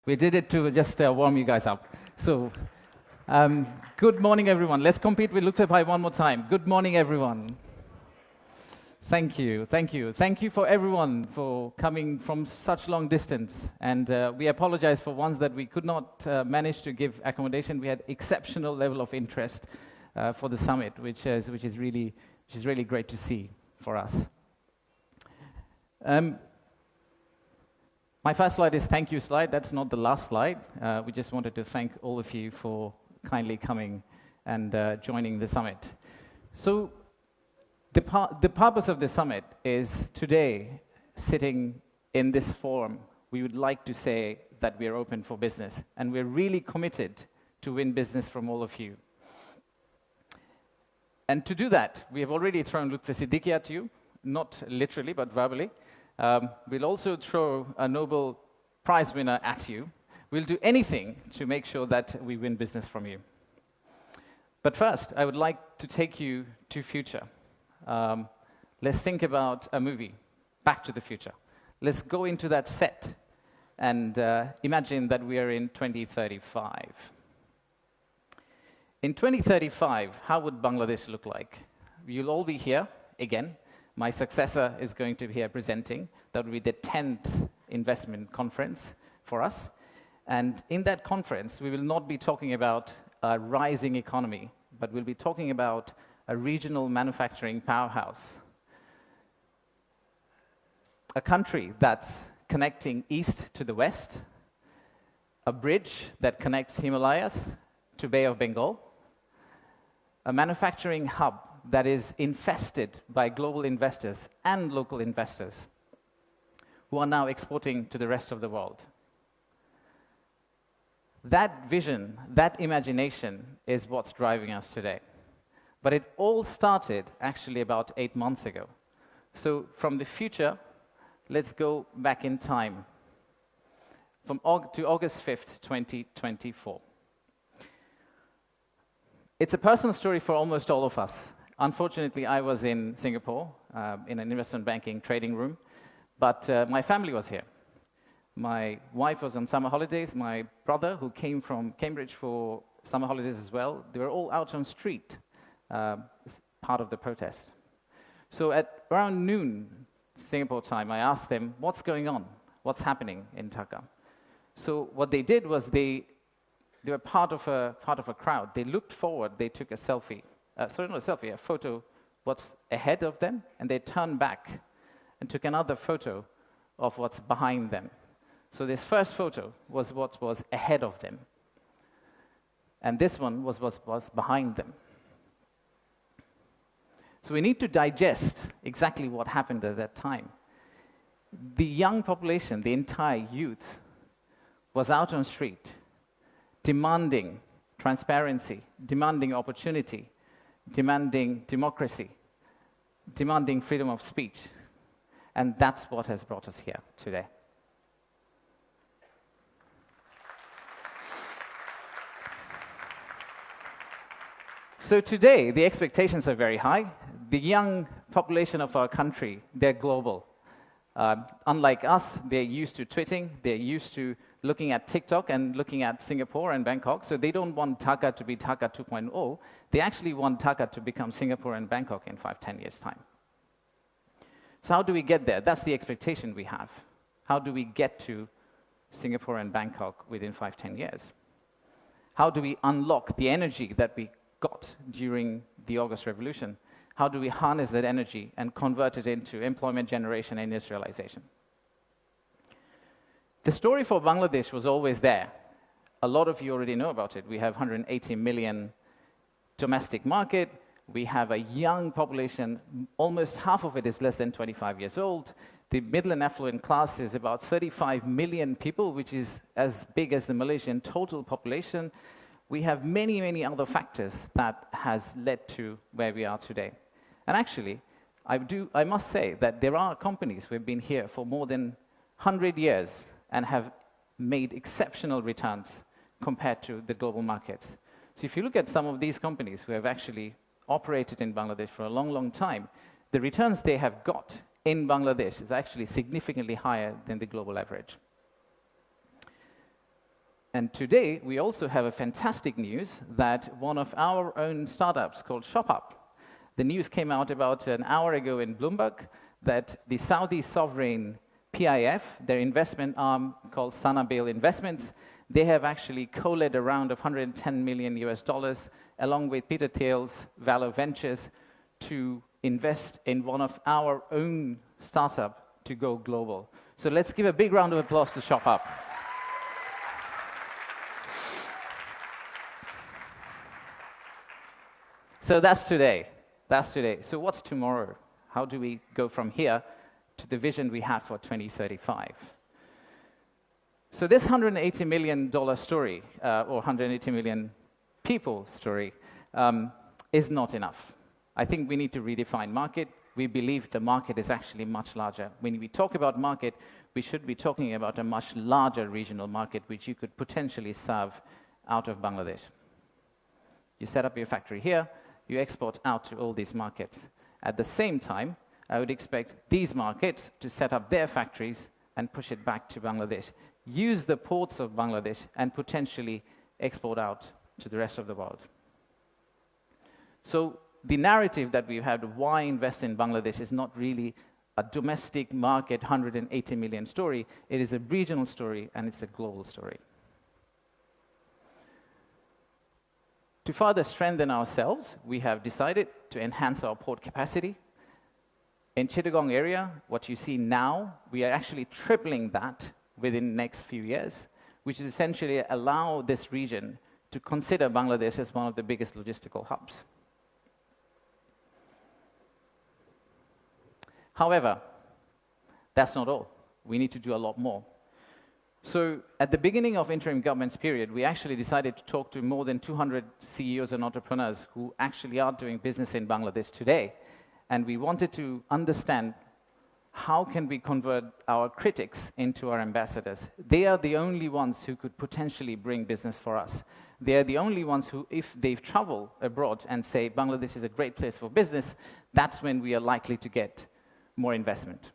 We did it to just warm you guys up. So, good morning, everyone. Let's compete with Electrify one more time. Good morning, everyone. Thank you, thank you. Thank you for everyone for coming from such long distance. And we apologize for ones that we could not manage to give accommodation. We had exceptional level of interest for the summit, which is really great to see for us. My first slide is thank you slide. That's not the last slide. We just wanted to thank all of you for kindly coming and joining the summit. So the purpose of the summit is today, sitting in this forum, we would like to say that we are open for business, and we're really committed to win business from all of you. And to do that, we have already thrown Lutfi Siddiqui at you, not literally, but verbally. We'll also throw a Nobel Prize winner at you. We'll do anything to make sure that we win business from you. But first, I would like to take you to future. Let's think about a movie, Back to the Future. Let's go into that set and imagine that we are in 2035. In 2035, how would Bangladesh look like? You'll all be here again. My successor is going to be here presenting. That will be the 10th investment conference for us. And in that conference, we will not be talking about a rising economy, but we'll be talking about a regional manufacturing powerhouse. A country that's connecting east to the west, a bridge that connects Himalayas to Bay of Bengal, a manufacturing hub that is infested by global investors and local investors who are now exporting to the rest of the world. That vision, that imagination is what's driving us today. But it all started actually about 8 months ago. So from the future, let's go back in time to August 5th, 2024. It's a personal story for almost all of us. Unfortunately, I was in Singapore in an investment banking trading room, but my family was here. My wife was on summer holidays. My brother, who came from Cambridge for summer holidays as well, they were all out on the street as part of the protest. So at around noon, Singapore time, I asked them, what's going on? What's happening in Dhaka? So what they did was they were part of a crowd. They looked forward, they took a selfie. Sorry, not a selfie, a photo what's ahead of them, and they turned back and took another photo of what's behind them. So this first photo was what was ahead of them, and this one was what was behind them. So we need to digest exactly what happened at that time. The young population, the entire youth, was out on the street, demanding transparency, demanding opportunity, demanding democracy, demanding freedom of speech. And that's what has brought us here today. So today, the expectations are very high. The young population of our country, they're global. Unlike us, they're used to tweeting, they're used to looking at TikTok and looking at Singapore and Bangkok. So they don't want Dhaka to be Dhaka 2.0. They actually want Dhaka to become Singapore and Bangkok in 5-10 years' time. So how do we get there? That's the expectation we have. How do we get to Singapore and Bangkok within 5-10 years? How do we unlock the energy that we got during the August Revolution? How do we harness that energy and convert it into employment generation and industrialization? The story for Bangladesh was always there. A lot of you already know about it. We have 180 million domestic market. We have a young population. Almost half of it is less than 25 years old. The middle and affluent class is about 35 million people, which is as big as the Malaysian total population. We have many, many other factors that has led to where we are today. And actually, I must say that there are companies who have been here for more than 100 years and have made exceptional returns compared to the global markets. So if you look at some of these companies who have actually operated in Bangladesh for a long, long time, the returns they have got in Bangladesh is actually significantly higher than the global average. And today, we also have a fantastic news that one of our own startups called ShopUp, the news came out about an hour ago in Bloomberg that the Saudi sovereign PIF, their investment arm called Sanabil Investments, they have actually co-led a round of $110 million US dollars, along with Peter Thiel's Valor Ventures, to invest in one of our own startup to go global. So let's give a big round of applause to ShopUp. So that's today. That's today. So what's tomorrow? How do we go from here to the vision we have for 2035? So this $180 million story, or 180 million people story, is not enough. I think we need to redefine market. We believe the market is actually much larger. When we talk about market, we should be talking about a much larger regional market which you could potentially serve out of Bangladesh. You set up your factory here, you export out to all these markets. At the same time, I would expect these markets to set up their factories and push it back to Bangladesh, use the ports of Bangladesh, and potentially export out to the rest of the world. So the narrative that we've had of why invest in Bangladesh is not really a domestic market 180 million story. It is a regional story, and it's a global story. To further strengthen ourselves, we have decided to enhance our port capacity. In Chittagong area, what you see now, we are actually tripling that within the next few years, which is essentially allow this region to consider Bangladesh as one of the biggest logistical hubs. However, that's not all. We need to do a lot more. So at the beginning of interim government's period, we actually decided to talk to more than 200 CEOs and entrepreneurs who actually are doing business in Bangladesh today. And we wanted to understand how can we convert our critics into our ambassadors. They are the only ones who could potentially bring business for us. They are the only ones who, if they travel abroad and say Bangladesh is a great place for business, that's when we are likely to get more investment.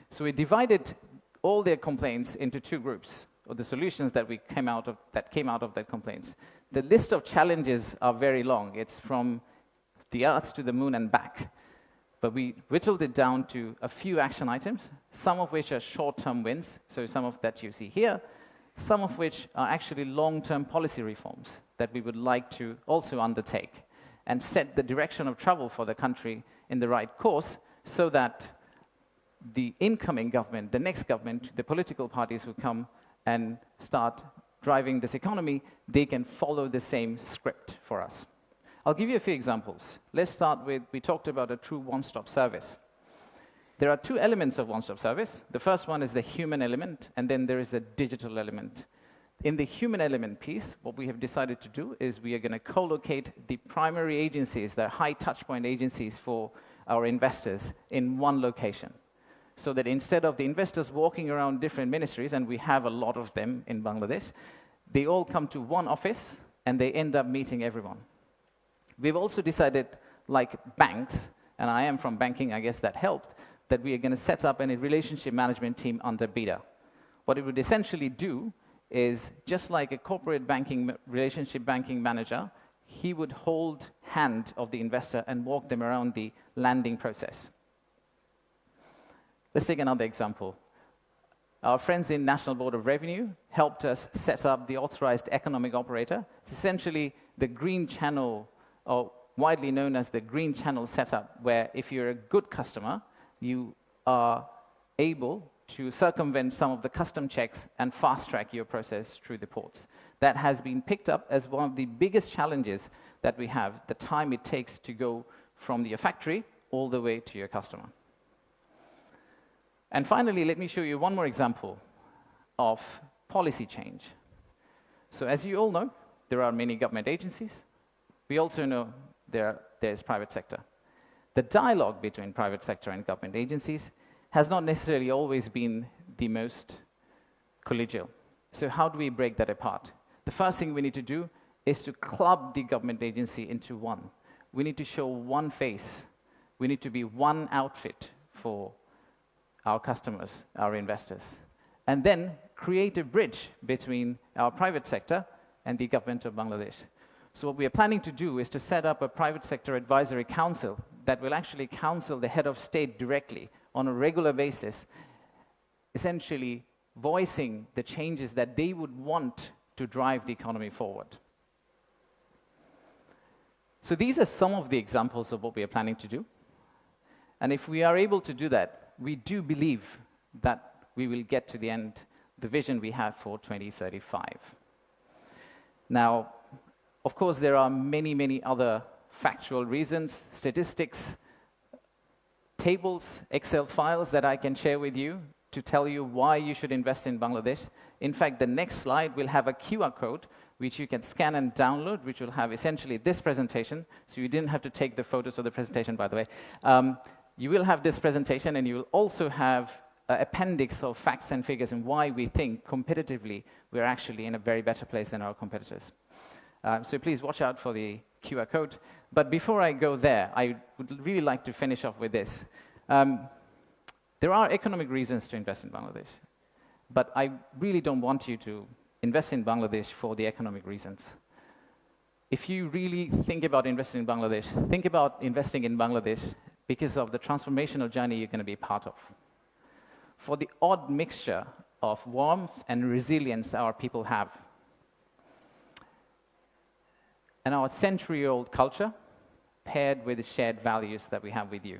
So we divided all their complaints into two groups, or the solutions that came out of that complaints. The list of challenges are very long. It's from the Earth to the Moon and back. But we whittled it down to a few action items, some of which are short-term wins, so some of that you see here, some of which are actually long-term policy reforms that we would like to also undertake and set the direction of travel for the country in the right course so that the incoming government, the next government, the political parties who come and start driving this economy, they can follow the same script for us. I'll give you a few examples. Let's start with, we talked about a true one-stop service. There are two elements of one-stop service. The first one is the human element, and then there is a digital element. In the human element piece, what we have decided to do is we are going to co-locate the primary agencies, the high touchpoint agencies for our investors in one location. So that instead of the investors walking around different ministries, and we have a lot of them in Bangladesh, they all come to one office and they end up meeting everyone. We've also decided, like banks, and I am from banking, I guess that helped, that we are going to set up a relationship management team under BIDA. What it would essentially do is, just like a corporate banking, relationship banking manager, he would hold hand of the investor and walk them around the landing process. Let's take another example. Our friends in National Board of Revenue helped us set up the authorized economic operator. It's essentially the green channel, or widely known as the green channel setup, where if you're a good customer, you are able to circumvent some of the custom checks and fast-track your process through the ports. That has been picked up as one of the biggest challenges that we have, the time it takes to go from your factory all the way to your customer. And finally, let me show you one more example of policy change. So as you all know, there are many government agencies. We also know there's private sector. The dialogue between private sector and government agencies has not necessarily always been the most collegial. So how do we break that apart? The first thing we need to do is to club the government agency into one. We need to show one face. We need to be one outfit for our customers, our investors. And then create a bridge between our private sector and the government of Bangladesh. So what we are planning to do is to set up a private sector advisory council that will actually counsel the head of state directly on a regular basis, essentially voicing the changes that they would want to drive the economy forward. So these are some of the examples of what we are planning to do. And if we are able to do that, we do believe that we will get to the end, the vision we have for 2035. Now, of course, there are many, many other factual reasons, statistics, tables, Excel files that I can share with you to tell you why you should invest in Bangladesh. In fact, the next slide will have a QR code which you can scan and download, which will have essentially this presentation. So you didn't have to take the photos of the presentation, by the way. You will have this presentation, and you will also have an appendix of facts and figures and why we think competitively we're actually in a very better place than our competitors. So please watch out for the QR code. But before I go there, I would really like to finish off with this. There are economic reasons to invest in Bangladesh, but I really don't want you to invest in Bangladesh for the economic reasons. If you really think about investing in Bangladesh, think about investing in Bangladesh because of the transformational journey you're going to be part of. For the odd mixture of warmth and resilience our people have, and our century-old culture paired with the shared values that we have with you.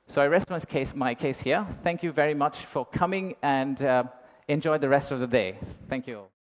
So I rest my case here. Thank you very much for coming, and enjoy the rest of the day. Thank you all.